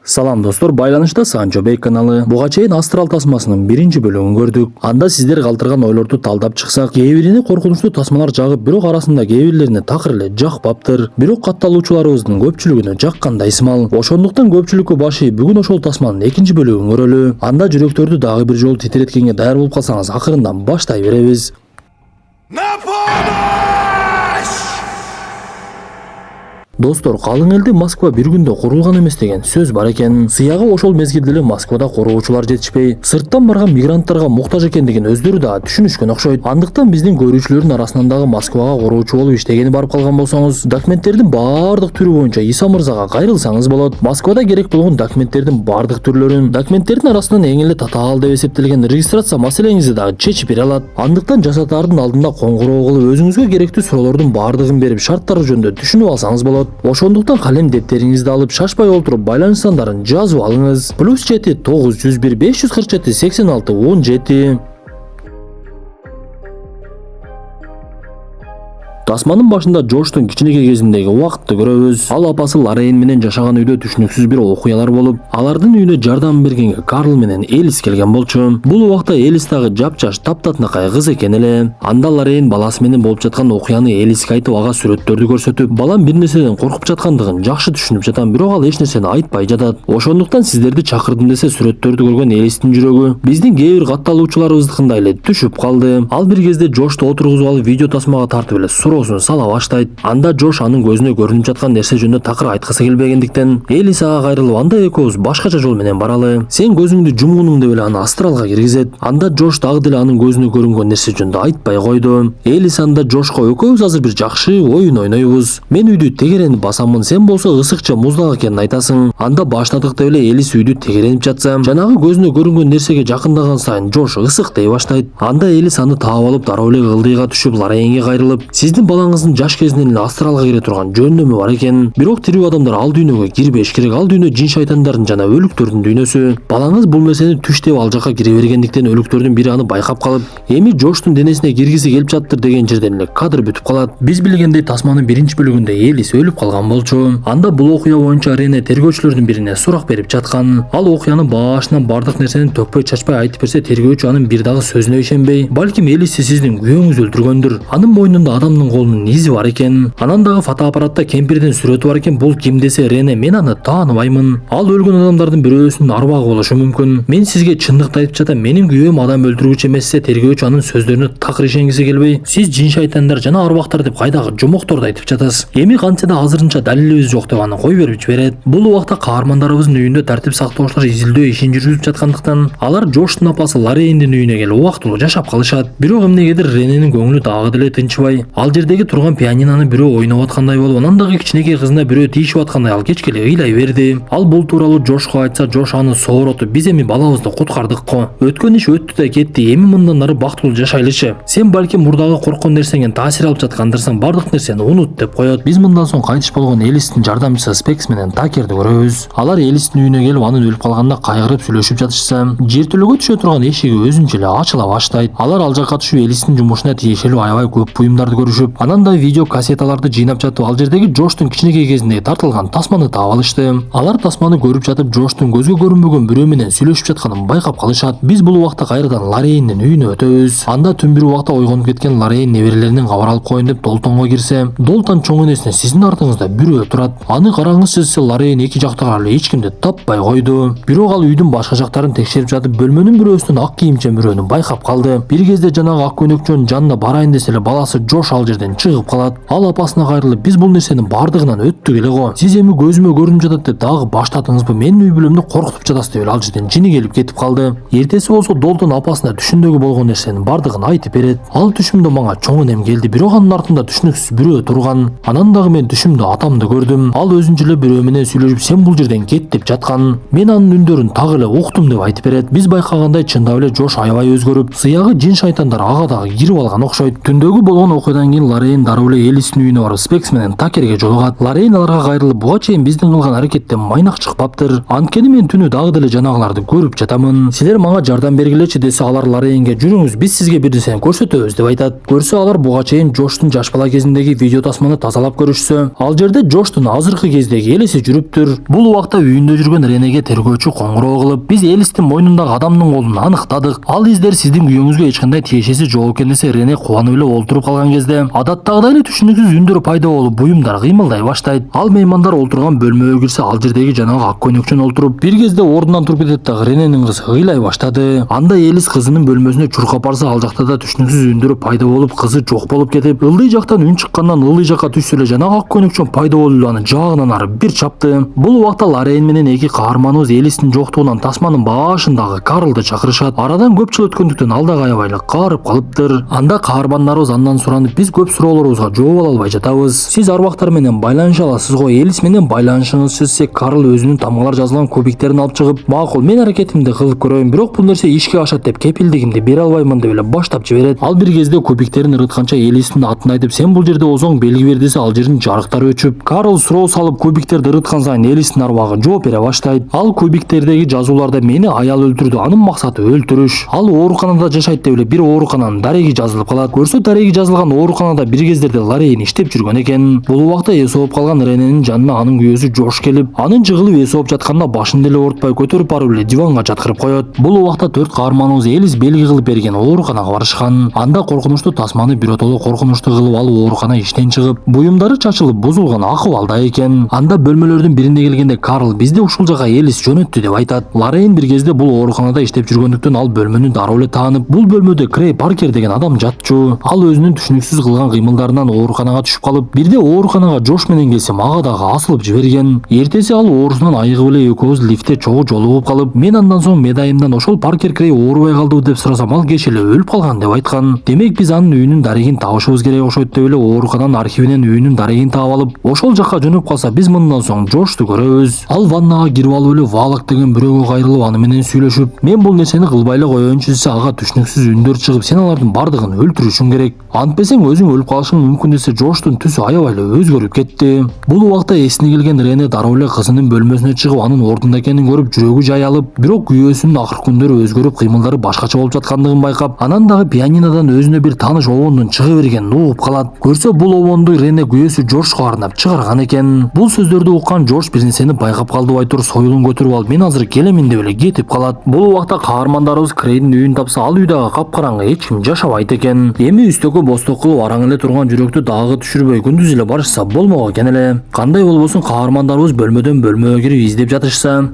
Салам достор, байланышта Санчо Бей каналы. Буга чейин Астрал тасмасынын биринчи бөлүгүн көрдүк. Анда сиздер калтырган ойлорду талдап чыксак, кээ бирине коркунучтуу тасмалар жагып, бирок арасында кээ бирлерине такыр эле жакпаптыр. Бирок катталуучуларыбыздын көпчүлүгүнө жаккан да ысмал. Ошондуктан көпчүлүккө башы бүгүн ошол тасманын экинчи бөлүгүн көрөлү. Анда жүрөктөрдү дагы бир жолу титиреткенге даяр болуп калсаңыз, акырындан баштай беребиз. Достор, калың элде Москва бир күндө курулган эмес деген сөз бар экен. Сыягы ошол мезгилде эле Москвада короочулар жетишпей, сырттан барган мигранттарга муктаж экендигин өздөрү да түшүнүшкөн окшойт. Андыктан биздин көрүүчүлөрдүн арасынан дагы Москвага короочу болуп иштегени барып калган болсоңуз, документтердин баардык түрү боюнча Иса мырзага кайрылсаңыз болот. Москвада керек болгон документтердин баардык түрлөрүн, документтердин арасынан эң эле татаал деп эсептелген регистрация маселеңизди дагы чечип бере алат. Андыктан жасатаардын алдында коңгуроо кылып, өзүңүзгө керектүү суроолордун баардыгын берип, шарттары жөнүндө түшүнүп алсаңыз болот. Ошондуктан калем дептериңизди алып, шашпай отуруп байланыш сандарын жазып алыңыз. +7 901 547 86 17. Тасманын башында Джордждун кичинекей кезиндеги убакытты көрөбүз. Ал апасы Лоррейн менен жашаган үйдө түшүнүксүз бир окуялар болуп, алардын үйүнө жардам бергенге Карл менен Элис келген болчу. Бул убакта Элис дагы жапжаш, таптатынакай кыз экен эле. Анда Лоррейн баласы менен болуп жаткан окуяны Элиске айтып, ага сүрөттөрдү көрсөтүп, балам бир нерседен коркуп жаткандыгын жакшы түшүнүп жатам, бирок ал эч нерсени айтпай жатат. Ошондуктан сиздерди чакырдым десе, сүрөттөрдү көргөн Элистин жүрөгү биздин кээ бир катталуучуларыбыздыкындай эле түшүп калды. Ал бир кезде Джорджду отургузуп алып, видео тасмага тартып эле сала баштайт. Анда Джордж анын көзүнө көрүнүп жаткан нерсе жөнүндө такыр айткысы келбегендиктен, Элис ага кайрылып, анда экөөбүз башкача жол менен баралы. Сен көзүңдү жумгунуң деп эле аны астралга киргизет. Анда Джордж дагы деле анын көзүнө көрүнгөн нерсе жөнүндө айтпай койду. Элис анда Джорджко экөөбүз азыр бир жакшы оюн ойнойбуз. Мен үйдү тегеренип басамын, сен болсо ысыкча муздак экенин айтасың. Анда баштадык деп эле Элис үйдү тегеренип жатса, жанагы көзүнө көрүнгөн нерсеге жакындаган сайын Джордж ысык дей баштайт. Анда Элис аны таап алып, дароо эле ылдыйга түшүп, Лоррейнге кайрылып, сиздин балаңыздын жаш кезинен эле астралга кире турган жөндөмү бар экен. Бирок тирүү адамдар ал дүйнөгө кирбеш керек. Ал дүйнө жин шайтандардын жана өлүктөрдүн дүйнөсү. Балаңыз бул нерсени түш деп ал жака кире бергендиктен өлүктөрдүн бири аны байкап калып, эми Джордждун денесине киргиси келип жатыр деген жерден эле кадр бүтүп калат. Биз билгендей тасманын биринчи бөлүгүндө Элис өлүп калган болчу. Анда бул окуя боюнча Рене тергөөчүлөрдүн бирине сурак берип жаткан. Ал окуянын башынан бардык нерсени төкпөй чачпай айтып берсе, тергөөчү анын бир дагы сөзүнө ишенбей, балким Элисти сиздин күйөөңүз өлтүргөндүр. Анын мойнунда адамдын колунун изи бар экен. Анан дагы фотоаппаратта кемпирдин сүрөтү бар экен. Бул ким десе, Рене, мен аны тааныбаймын. Ал өлгөн адамдардын бирөөсүнүн арбагы болушу мүмкүн. Мен сизге чындыкты айтып жатам, менин күйөөм адам өлтүргүчү эмесе. Тергөөчү анын сөздөрүнө такыр ишенгиси келбей, сиз жин шайтандар жана арбактар деп кайдагы жомокторду айтып жатасыз. Эми кантсе да азырынча далилибиз жок деп аны кой берип жиберет. Бул убакта каармандарыбыздын үйүндө тартип сактоочулар изилдөө ишин жүргүзүп жаткандыктан, алар Джордждун апасы Лоррейндин үйүнө келип убактылуу жашап калышат. Бирок эмнегедир Рененин көңүлү дагы деле тынчыбай. Ал жердеги турган пианинаны бирөө ойноп аткандай болуп, анан дагы кичинекей кызына бирөө тийишип аткандай ал кечке эле ыйлай берди. Ал бул тууралуу Джорджко айтса, Джордж аны сооротуп, биз эми балабызды куткардык го. Өткөн иш өттү да кетти. Эми мындан ары бактылуу жашайлычы. Сен балким мурдагы корккон нерсеңен таасир алып жаткандырсың, бардык нерсени унут деп коет. Биз мындан соң кайтыш болгон Элистин жардамчысы Спекс менен Такерди көрөбүз. Алар Элистин үйүнө келип, анын өлүп калганына кайгырып сүйлөшүп жатышса, жертөлөгө түшө турган эшиги өзүнчө эле ачыла баштайт. Алар ал жакка түшүп, Элистин жумушуна тиешелүү аябай көп буюмдарды көрүшүп, анан да видео кассеталарды жыйнап жатып, ал жердеги Джордждун кичинекей кезиндеги тартылган тасманы таап алышты. Алар тасманы көрүп жатып, Джордждун көзгө көрүнбөгөн бирөө менен сүйлөшүп жатканын байкап калышат. Биз бул убакта кайрадан Лоррейндин үйүнө өтөбүз. Анда түн бир убакта ойгонуп кеткен Лоррейн неберелеринин кабар алып коеюн деп Долтонго кирсе, Долтон чоң энесине сиздин артыңызда бирөө турат. Аны караңыз десе, Лоррейн эки жактагы эле эч кимди таппай койду. Бирок ал үйдүн башка жактарын текшерип жатып, бөлмөнүн бирөөсүнөн ак кийимчен бирөөнү байкап калды. Бир кезде жанагы ак көйнөкчөнүн жанына барайын десе эле, баласы Джордж ал жерден чыгып калат. Ал апасына кайрылып, биз бул нерсенин бардыгынан өттүк эле го. Сиз эми көзүмө көрүнүп жатат деп дагы баштадыңызбы? Менин үй бүлөмдү коркутуп жатасыз деп эле ал жерден жини келип кетип калды. Эртеси болсо Долтон апасына түшүндөгү болгон нерсенин бардыгын айтып берет. Ал түшүмдө мага чоң энем келди, бирок анын артында түшүнүксүз бирөө турган. Анан дагы мен түшүмдө атамды көрдүм. Ал өзүнчө эле бирөө менен сүйлөшүп, сен бул жерден кет деп жаткан. Мен анын үндөрүн так эле уктум деп айтып берет. Биз байкагандай чындап эле Джордж аябай өзгөрүп, сыягы жин шайтандар ага дагы кирип алган окшойт. Түндөгү болгон окуядан кийин Лорейн дароо эле Элистин үйүнө барып Спекс менен Такерге жолугат. Лорейн аларга кайрылып, буга чейин биздин кылган аракеттен майнак чыкпаптыр. Анткени мен түнү дагы деле жанагыларды көрүп жатамын. Силер мага жардам бергилечи десе, алар Лорейнге жүрүңүз, биз сизге бир нерсени көрсөтөбүз деп айтат. Көрсө алар буга чейин Джоштун жаш бала кезиндеги видео тасманы тазалап көрүшсө, ал жерде Джоштун азыркы кездеги элеси жүрүптүр. Бул убакта үйүндө жүргөн Ренеге тергөөчү коңгуроо кылып, биз Элистин мойнундагы адамдын колун аныктадык. Ал издер сиздин күйөөңүзгө эч кандай тиешеси жок экен десе, Рене кубанып эле олтуруп калган кезде адаттагыдай эле түшүнүксүз үндөр пайда болуп, буюмдар кыймылдай баштайт. Ал меймандар олтурган бөлмөгө кирсе, ал жердеги жанагы ак көйнөкчөн олтуруп, бир кезде ордунан туруп кетет дагы Рененин кызы ыйлай баштады. Анда Элис кызынын бөлмөсүнө чуркап барса, ал жакта да түшүнүксүз үндөр пайда болуп, кызы жок болуп кетип, ылдый жактан үн чыккандан ылдый жакка түшсө эле жанагы ак көйнөкчөн пайда болуп эле аны жаагынан ары бир чапты. Бул убакта Лорейн менен эки каарманыбыз Элистин жоктугунан тасманын башындагы Карлды чакырышат. Арадан көп жыл өткөндүктөн ал дагы аябай эле каарып калыптыр. Анда каармандарыбыз андан суранып, биз көп суроолорубузга жооп ала албай жатабыз. Сиз арбактар менен байланыша аласыз го? Элис менен байланышыңыз сезсе, Карл өзүнүн тамгалар жазылган кубиктерин алып чыгып, макул, мен аракетимди кылып көрөйүн, бирок бул нерсе ишке ашат деп кепилдигимди бере албаймын деп эле баштап жиберет. Ал бир кезде кубиктерин ырытканча Элистин атын айтып, сен бул жерде озоң белги бер десе, ал жердин жарыктары өчүп, Карл суроо салып кубиктерди ырыткан сайын Элистин арбагы жооп бере баштайт. Ал кубиктердеги жазууларда мени аял өлтүрдү, анын максаты өлтүрүш. Ал ооруканада жашайт деп эле бир оорукананын дареги жазылып калат. Көрсө, дареги жазылган ооруканада бир кездерде Лорейн иштеп жүргөн экен. Бул убакта эс ооп калган Рененин жанына анын күйөөсү Жош келип, анын жыгылып эс ооп жатканда башын деле оорутпай көтөрүп барып эле диванга жаткырып коет. Бул убакта төрт каарманыбыз Элис белги кылып берген ооруканага барышкан. Анда коркунучтуу тасманы биротоло коркунучтуу кылып алып оорукана иштен чыгып, буюмдары чачылып бузулган акыбалда экен. Анда бөлмөлөрдүн бирине келгенде Карл бизди ушул жака Элис жөнөттү деп айтат. Лорейн бир кезде бул ооруканада иштеп жүргөндүктөн ал бөлмөнү дароо эле таанып, бул бөлмөдө Крей Паркер деген адам жатчу. Ал өзүнүн түшүнүксүз кылган кыймылдарынан ооруканага түшүп калып, бирде ооруканага Жош менен келсе, мага дагы асылып жиберген. Эртеси ал оорусунан айыгып эле экөөбүз лифтте чогуу жолугуп калып, мен андан соң медайымдан ошол Паркер Крей оорубай калдыбы деп сурасам, ал кеше эле өлүп калган деп айткан. Демек биз анын үйүнүн дарегин табышыбыз керек окшойт деп эле оорукананын архивинен үйүнүн дарегин таап алып, ошол жакка жөнөп калса, биз мындан соң Жошту көрөбүз. Ал ваннага кирип алып эле Валак деген бирөөгө кайрылып, аны менен сүйлөшүп, мен бул нерсени кылбай эле коеюнчу десе, ага түшүнүксүз үндөр чыгып, сен алардын бардыгын өлтүрүшүң керек, антпесең өзүң өлүп калышың мүмкүн десе, Жоштун түсү аябай эле өзгөрүп кетти. Бул убакта эсине келген Рене дароо эле кызынын бөлмөсүнө чыгып, анын ордунда экенин көрүп, жүрөгү жаялып, бирок күйөөсүнүн акыркы күндөрү өзгөрүп, кыймылдары башкача болуп жаткандыгын байкап, анан дагы пианинодан өзүнө бир тааныш обондун чыга бергенин угуп калат. Көрсө, бул обонду Рене күйөөсү Жоржго арнап чыгарган экен. Бул сөздөрдү уккан Жорж бир нерсени байкап калдыбай тур, союлун көтөрүп алып, мен азыр келемин деп эле кетип калат. Бул убакта каармандарыбыз Крейдин үйүн тапса, ал үй дагы капкараңгы, эч ким жашабайт экен. Эми үстөккө босток кылып араң эле турган жүрөктү дагы түшүрбөй күндүз эле барышса болмок экен эле. Кандай болбосун, каармандарыбыз бөлмөдөн бөлмөгө кирип издеп жатышса,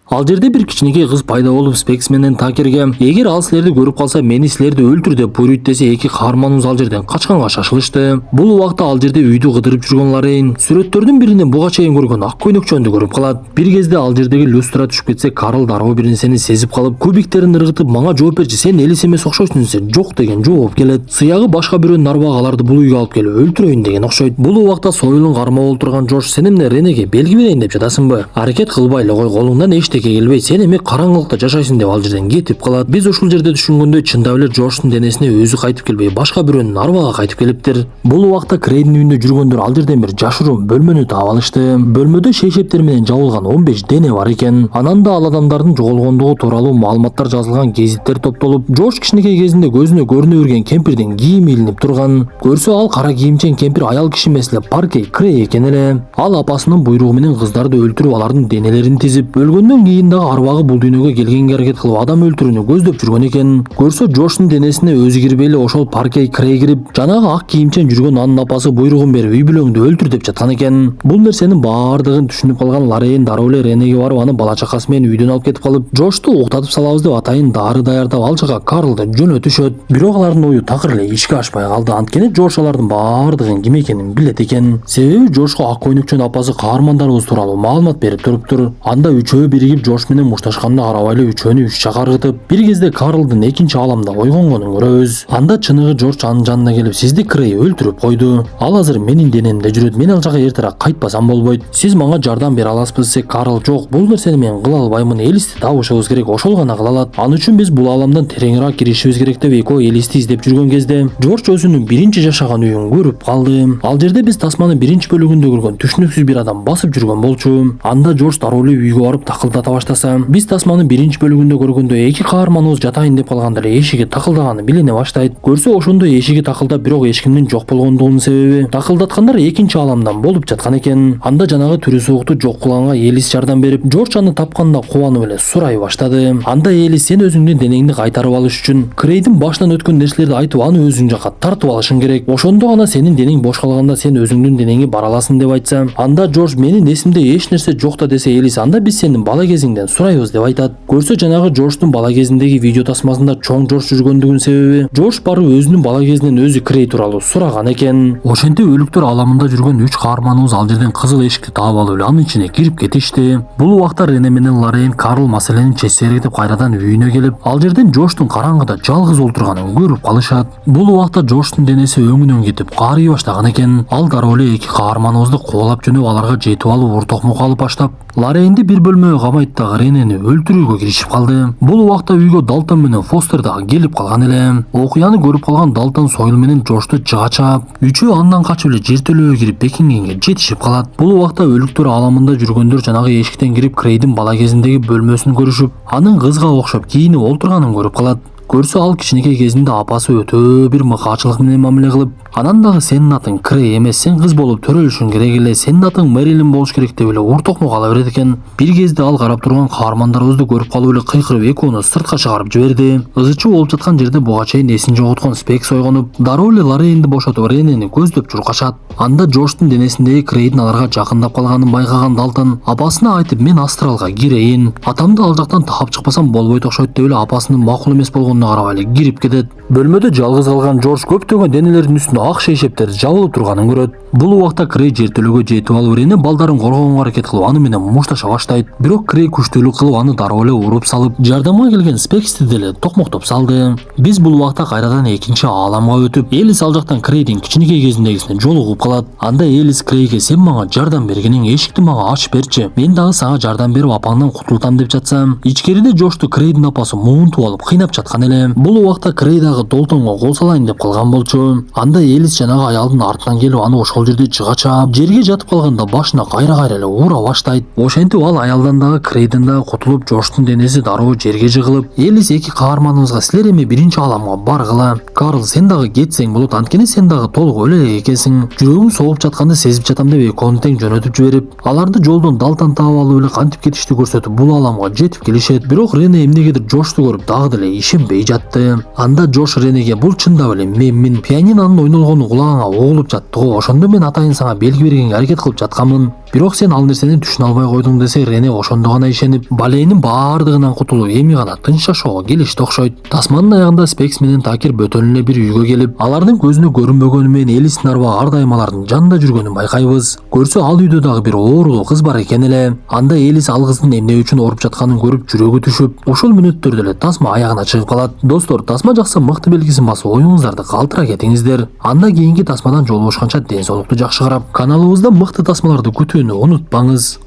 ал жерде бир кичинекей кыз пайда болуп Спекс менен Такерге, эгер ал силерди көрүп калса, мени силерди өлтүр деп буйруйт десе, эки каарманыбыз ал жерден качканга шашылышты. Бул убакта ал жерде үйдү кыдырып жүргөн Лорейн сүрөттөрдүн биринен буга чейин көргөн ак көйнөкчөндү көрүп калат. Бир кезде ал жердеги люстра түшүп кетсе, Карл дароо бир нерсени сезип калып, кубиктерин ыргытып, мага жооп берчи, сен Элис эмес окшойсуң десе, жок деген жооп келет. Сыягы башка бирөөнүн арбагы аларды бул үйгө алып келип өлтүрөйүн деген окшойт. Бул убакта союлун кармап олтурган Жош, сен эмне Ренеге белги берейин деп жатасыңбы? Аракет кылбай эле кой, колуңдан эчтеке келбейт, сен эми караңгылыкта жашайсың деп ал жерден кетип калат. Биз ушул жерде түшүнгөндөй, чындап эле Джоштун денесине өзү кайтып келбей, башка бирөөнүн арбага кайтып келиптир. Бул убакта Крейдин үйүндө жүргөндөр ал жерден бир жашыруун бөлмөнү таап алышты. Бөлмөдө шейшептер менен жабылган 15 дене бар экен. Анан да ал адамдардын жоголгондугу тууралуу маалыматтар жазылган гезиттер топтолуп, Джош кичинекей кезинде көзүнө көрүнө берген кемпирдин кийими илинип турган. Көрсө, ал кара кийимчен кемпир аял киши эмес эле Паркер Крей экен эле. Ал апасынын буйругу менен кыздарды өлтүрүп, алардын денелерин тизип, өлгөндөн кийин дагы арбагы бул дүйнөгө келгенге аракет кылып, адам өлтүрүүнү көздөп жүргөн экен. Көрсө, Джоштун денесине өзү кирбей эле ошол Паркер Крей кирип, жанагы ак кийимчен жүргөн анын апасы буйругун берип, үй бүлөңдү өлтүр деп жаткан экен. Бул нерсенин баардыгын түшүнүп калган Лорейн дароо эле Ренеге барып, аны бала чакасы менен үйдөн алып кетип калып, Джошту уктатып салабыз деп атайын дары даярдап, ал жака Карлды жөнөтүшөт. Бирок алардын ою такыр эле ишке ашпай калды. Анткени Джош алардын баардыгын ким экенин билет экен. Себеби Джошко ак көйнөкчөн апасы каармандарыбыз тууралуу маалымат берип туруптур. Анда үчөө биригип келип Джордж менен мушташканда карап эле үчөөнү үч жака ыргытып, бир кезде Карлдын экинчи ааламда ойгонгонун көрөбүз. Анда чыныгы Джордж анын жанына келип, сизди Крей өлтүрүп койду. Ал азыр менин денемде жүрөт. Мен ал жака эртерээк кайтпасам болбойт. Сиз мага жардам бере аласызбы десек, Карл жок, бул нерсени мен кыла албаймын. Элисти табышыбыз керек, ошол гана кыла алат. Ал үчүн биз бул ааламдан тереңирээк киришибиз керек деп экөө Элисти издеп жүргөн кезде Джордж өзүнүн биринчи жашаган үйүн көрүп калды. Ал жерде биз тасманы биринчи бөлүгүндө көргөн түшүнүксүз бир адам басып жүргөн болчу. Анда Джордж дароо эле үйгө барып такылдата баштаса, биз тасманы биринчи бөлүгүндө көргөндө эки каарманыбыз жатайын деп калганда эле эшиги такылдаганы билине баштайт. Көрсө ошондо эшиги такылдап, бирок эч кимдин жок болгондугунун себеби такылдаткандар экинчи ааламдан болуп жаткан экен. Анда жанагы түрү суукту жок кылганга Элис жардам берип, Джордж аны тапканда кубанып эле сурай баштады. Анда Элис, сен өзүңдүн денеңди кайтарып алыш үчүн Крейдин башынан өткөн нерселерди айтып, аны өзүң жака тартып алышың керек. Ошондо гана сенин денең бош калганда сен өзүңдүн денеңи бара аласың деп айтса, анда Джордж менин эсимде эч нерсе жок да десе, Элис, анда биз сенин бала кезиңден сурайбыз деп айтат. Көрсө жанагы Джордждун бала кезиндеги видео тасмасында чоң Джордж жүргөндүгүнүн себеби Джордж барып өзүнүн бала кезинен өзү Крей тууралуу сураган экен. Ошентип өлүктөр ааламында жүргөн 3 каарманыбыз ал жерден кызыл эшикти таап алып эле анын ичине кирип кетишти. Бул убакта Рене менен Лорейн Карл маселени чечсе керек деп кайрадан үйүнө келип, ал жерден Джордждун караңгыда жалгыз олтурганын көрүп калышат. Бул убакта Джордждун денеси өңүнөн кетип каарый баштаган экен. Ал дароо эле эки каарманыбызды кубалап жөнөп, аларга жетип алып уртокмук алып баштап, Лорейнди бир бөлмөгө камайт дагы Ренени өлтүрүүгө киришип калды. Бул убакта үйгө Далтон менен Фостер дагы келип калган эле. Окуяны көрүп калган Далтон Сойл менен Джорджду жыга чаап, үчөө андан качып эле жертөлөөгө кирип Бекингемге жетишип калат. Бул убакта өлүктөр ааламында жүргөндөр жанагы эшиктен кирип Крейдин бала кезиндеги бөлмөсүн көрүшүп, анын кызга окшоп кийинип олтурганын көрүп калат. Көрсө ал кичинекей кезинде апасы өтө бир мыкаачылык менен мамиле кылып, анан дагы сенин атың Крей эмес, сен кыз болуп төрөлүшүң керек эле, сенин атың Мэрилин болуш керек деп эле уртокмук ала берет экен. Бир кезде ал карап турган каармандарыбызды көрүп калып эле кыйкырып экөөнү сыртка чыгарып жиберди. Ызычуу болуп жаткан жерде буга чейин эсин жоготкон Спекс ойгонуп, дароо эле Лорейнди бошотуп Ренени көздөп чуркашат. Анда Джордждун денесиндеги Крейдин аларга жакындап калганын байкаган Далтон апасына айтып, мен астралга кирейин, атамды ал жактан таап чыкпасам болбойт окшойт деп эле апасынын макул эмес болгонуна карап эле кирип кетет. Бөлмөдө жалгыз калган Джордж көптөгөн денелердин үстүнө ак шейшептер жабылып турганын көрөт. Бул убакта Крей жертөлөгө жетип алып, Рене балдарын коргоого аракет кылып, аны менен мушташа баштайт. Бирок Крей күчтүүлүк кылып, аны дароо эле уруп салып, жардамга келген Спексти деле токмоктоп салды. Биз бул убакта кайрадан экинчи ааламга өтүп, Элис ал жактан Крейдин кичинекей кезиндегисине жолугуп калат. Анда Элис Крейге, сен мага жардам бергениң, эшикти мага ачып берчи, мен дагы сага жардам берип апаңдан кутултам деп жатсам, ичкериде Джорджду Крейдин апасы муунтуп алып кыйнап жаткан эле. Бул убакта Крей дагы Долтонго кол салайын деп калган болчу. Анда Элис жанагы аялдын артынан келип, аны ошол жерде жыга чаап, жерге жатып калганда башына кайра-кайра эле ура баштайт. Ошентип ал аялдан дагы Крейден дагы кутулуп, Джордждун денеси дароо жерге жыгылып, Элис эки каарманыбызга, силер эми биринчи ааламга баргыла. Карл, сен дагы кетсең болот, анткени сен дагы толук өлө элек экенсиң. Жүрөгүң согуп жатканды сезип жатам деп экөөнү тең жөнөтүп жиберип, аларды жолдон Далтон таап алып эле кантип кетишти көрсөтүп, бул ааламга жетип келишет. Бирок Рене эмнегедир Джорджду көрүп дагы деле ишенбей жатты. Анда Джордж Ренеге, бул чындап эле менмин, пианинонун ойнолгону кулагыңа угулуп жатты го, ошондо мен атайын сага белги бергенге аракет кылып жатканмын. Бирок сен ал нерсени түшүнө албай койдуң десе, Рене ошондо гана ишенип, балейнин баардыгынан кутулуп эми гана тынчташууга келишти окшойт. Тасманын аягында Спекс менен Такер бөтөн эле бир үйгө келип, алардын көзүнө көрүнбөгөнү менен Элистин арбагы ар дайым алардын жанында жүргөнүн байкайбыз. Көрсө ал үйдө дагы бир оорулуу кыз бар экен эле. Анда Элис ал кыздын эмне үчүн ооруп жатканын көрүп жүрөгү түшүп, ошол мүнөттөрдө эле тасма аягына чыгып калат. Достор, тасма жакса мыкты белгисин басып, оюңуздарды калтыра кетиңиздер. Анда кийинки тасмадан жолугушканча ден соолукту жакшы карап, каналыбызда мыкты тасмаларды күтүүнү унутпаңыз.